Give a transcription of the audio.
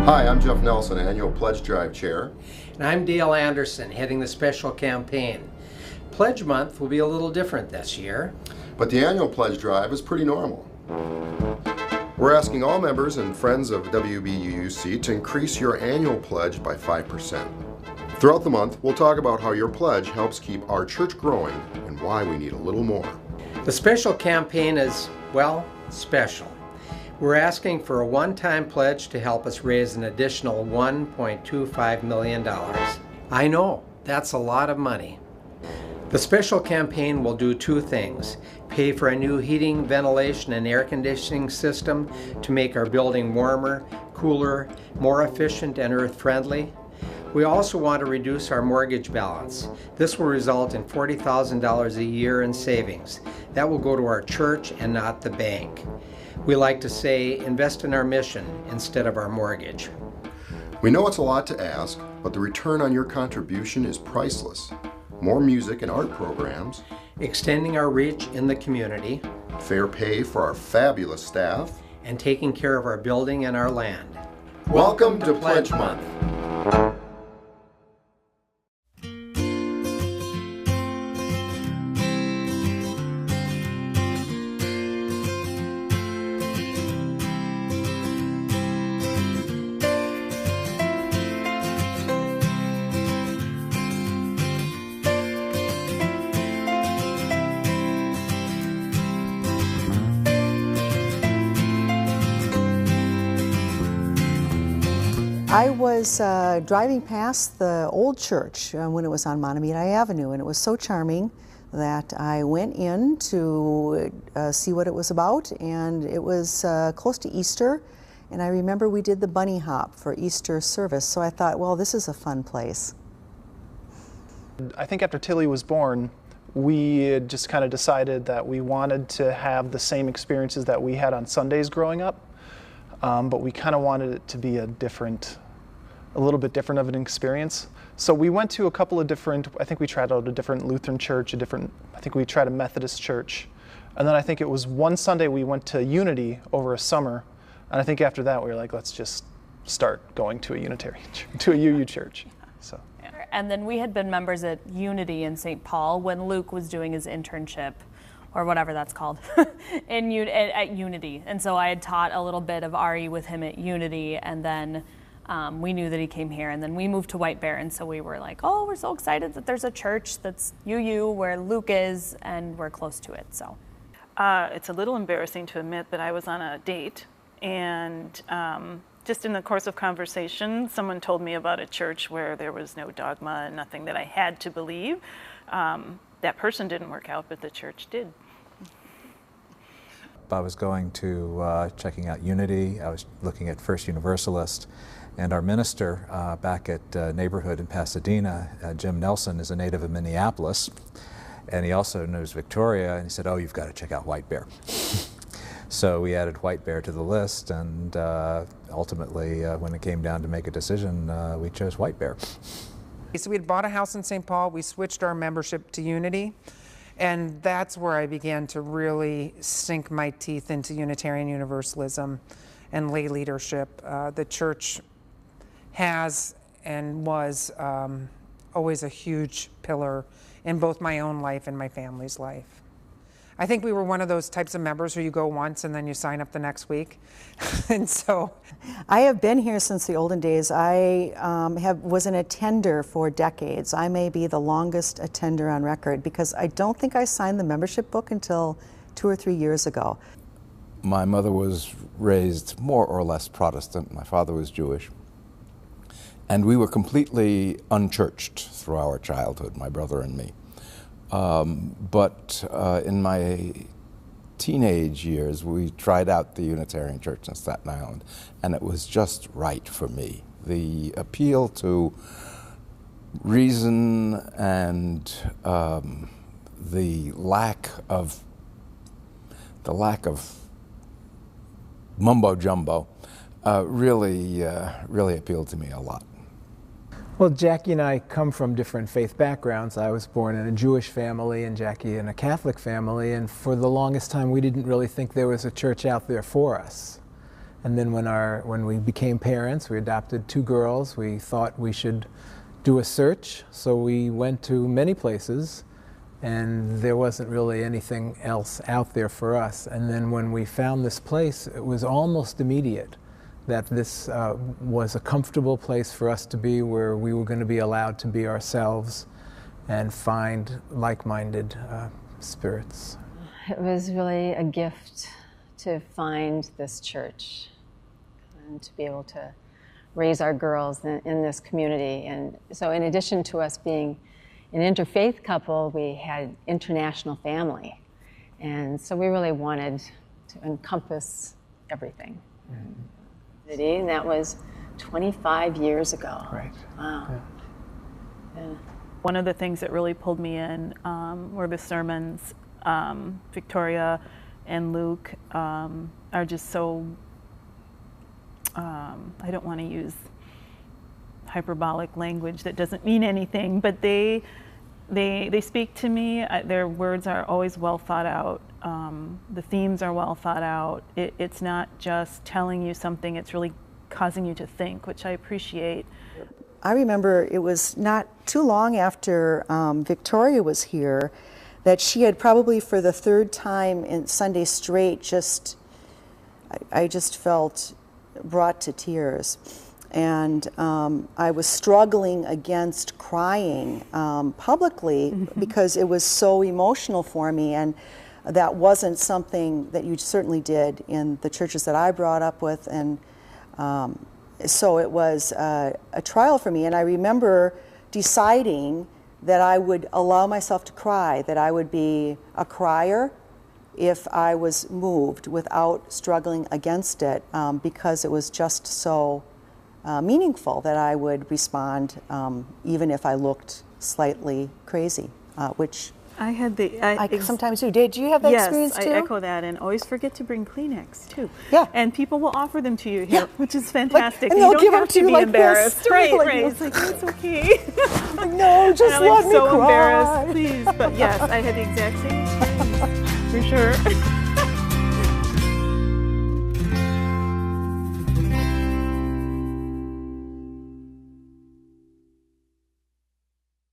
Hi, I'm Jeff Nelson, Annual Pledge Drive Chair. And I'm Dale Anderson, heading the special campaign. Pledge Month will be a little different this year. But the annual pledge drive is pretty normal. We're asking all members and friends of WBUUC to increase your annual pledge by 5%. Throughout the month, we'll talk about how your pledge helps keep our church growing and why we need a little more. The special campaign is, well, special. We're asking for a one-time pledge to help us raise an additional $1.25 million. I know, that's a lot of money. The special campaign will do two things: pay for a new heating, ventilation, and air conditioning system to make our building warmer, cooler, more efficient, and earth-friendly. We also want to reduce our mortgage balance. This will result in $40,000 a year in savings. That will go to our church and not the bank. We like to say, invest in our mission instead of our mortgage. We know it's a lot to ask, but the return on your contribution is priceless. More music and art programs, Extending our reach in the community, fair pay for our fabulous staff, and taking care of our building and our land. Welcome to Pledge Month. I was driving past the old church when it was on Montemita Avenue, and it was so charming that I went in to see what it was about, and it was close to Easter, and I remember we did the bunny hop for Easter service, so I thought, well, this is a fun place. I think after Thilde was born, we had just kind of decided that we wanted to have the same experiences that we had on Sundays growing up, but we kind of wanted it to be a little bit different of an experience. So we went to a couple of different, I think we tried out a different Lutheran church, I think we tried a Methodist church. And then I think it was one Sunday we went to Unity over a summer. And I think after that we were like, let's just start going to a Unitarian church, to a UU church. So. And then we had been members at Unity in St. Paul when Luke was doing his internship, or whatever that's called, at Unity. And so I had taught a little bit of RE with him at Unity, and then we knew that he came here, and then we moved to White Bear, and so we were like, oh, we're so excited that there's a church that's UU where Luke is, and we're close to it, so. It's a little embarrassing to admit, but I was on a date, and just in the course of conversation, someone told me about a church where there was no dogma, nothing that I had to believe. That person didn't work out, but the church did. I was going to checking out Unity. I was looking at First Universalist, and our minister back at Neighborhood in Pasadena, Jim Nelson, is a native of Minneapolis, and he also knows Victoria, and he said, oh, you've got to check out White Bear. So we added White Bear to the list, and ultimately, when it came down to make a decision, we chose White Bear. So we had bought a house in St. Paul, we switched our membership to Unity, and that's where I began to really sink my teeth into Unitarian Universalism and lay leadership. The church has and was always a huge pillar in both my own life and my family's life. I think we were one of those types of members where you go once and then you sign up the next week. And so I have been here since the olden days. I was an attender for decades. I may be the longest attender on record because I don't think I signed the membership book until 2 or 3 years ago. My mother was raised more or less Protestant. My father was Jewish. And we were completely unchurched through our childhood, my brother and me. But in my teenage years, we tried out the Unitarian Church in Staten Island, and it was just right for me. The appeal to reason and the lack of mumbo jumbo really appealed to me a lot. Well, Jackie and I come from different faith backgrounds. I was born in a Jewish family and Jackie in a Catholic family, and for the longest time we didn't really think there was a church out there for us. And then when we became parents, we adopted 2 girls. We thought we should do a search, so we went to many places, and there wasn't really anything else out there for us. And then when we found this place, it was almost immediate that this was a comfortable place for us to be, where we were going to be allowed to be ourselves and find like-minded spirits. It was really a gift to find this church and to be able to raise our girls in this community. And so in addition to us being an interfaith couple, we had international family. And so we really wanted to encompass everything. Mm-hmm. And that was 25 years ago. Right. Wow. Yeah. Yeah. One of the things that really pulled me in were the sermons. Victoria and Luke are just so, I don't want to use hyperbolic language that doesn't mean anything, but they speak to me. Their words are always well thought out. The themes are well thought out. It's not just telling you something, it's really causing you to think, which I appreciate. I remember it was not too long after Victoria was here that she had probably for the 3rd time in Sunday straight I just felt brought to tears. And I was struggling against crying publicly because it was so emotional for me, and that wasn't something that you certainly did in the churches that I brought up with, and so it was a trial for me. And I remember deciding that I would allow myself to cry, that I would be a crier if I was moved without struggling against it, because it was just so meaningful that I would respond even if I looked slightly crazy, which I had I sometimes do. Did you have that experience too? Yes, I echo that, and always forget to bring Kleenex too. Yeah. And people will offer them to you here, which is fantastic. And they'll you give don't them have to you be like embarrassed. this. Right, Like right. this. It's like, it's okay. No, just and let I'm me so cry. embarrassed, please. But yes, I had the exact same experience, for sure.